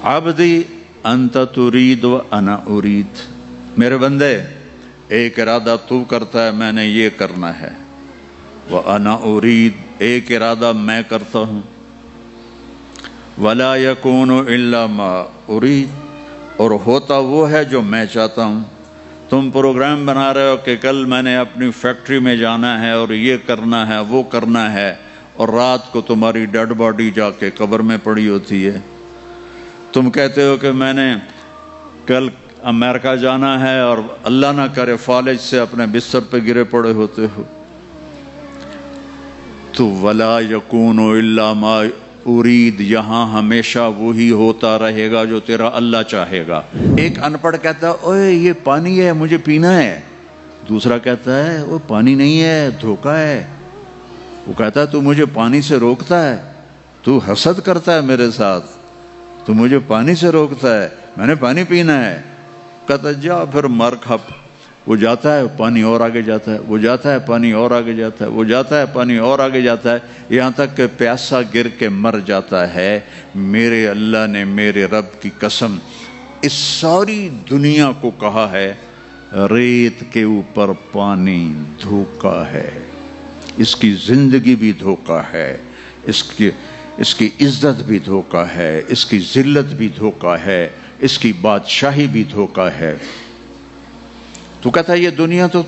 عبدی انت ترید و انا ارید، میرے بندے ایک ارادہ تو کرتا ہے میں نے یہ کرنا ہے، وانا ارید ایک ارادہ میں کرتا ہوں، ولا یکون الا ما ارید اور ہوتا وہ ہے جو میں چاہتا ہوں۔ تم پروگرام بنا رہے ہو کہ کل میں نے اپنی فیکٹری میں جانا ہے اور یہ کرنا ہے وہ کرنا ہے، اور رات کو تمہاری ڈیڈ باڈی جا کے قبر میں پڑی ہوتی ہے۔ تم کہتے ہو کہ میں نے کل امریکہ جانا ہے اور اللہ نہ کرے فالج سے اپنے بستر پہ گرے پڑے ہوتے ہو۔ تو ولا یکون الا ما ارید یہاں ہمیشہ وہی ہوتا رہے گا جو تیرا اللہ چاہے گا۔ ایک ان پڑھ کہتا ہے اوے یہ پانی ہے مجھے پینا ہے، دوسرا کہتا ہے وہ پانی نہیں ہے دھوکہ ہے۔ وہ کہتا ہے تو مجھے پانی سے روکتا ہے، تو حسد کرتا ہے میرے ساتھ، تو مجھے پانی سے روکتا ہے، میں نے پانی پینا ہے۔ کہتا جا پھر مر کھپ۔ وہ جاتا ہے پانی اور آگے جاتا ہے، وہ جاتا ہے پانی اور آگے جاتا ہے، وہ جاتا ہے پانی اور آگے جاتا ہے، یہاں تک کہ پیاسا گر کے مر جاتا ہے۔ میرے اللہ نے میرے رب کی قسم اس ساری دنیا کو کہا ہے ریت کے اوپر پانی دھوکہ ہے، اس کی زندگی بھی دھوکہ ہے، اس کی عزت بھی دھوکہ ہے، اس کی ذلت بھی دھوکہ ہے، اس کی بادشاہی بھی دھوکہ ہے۔ تو کہتا ہے یہ دنیا تو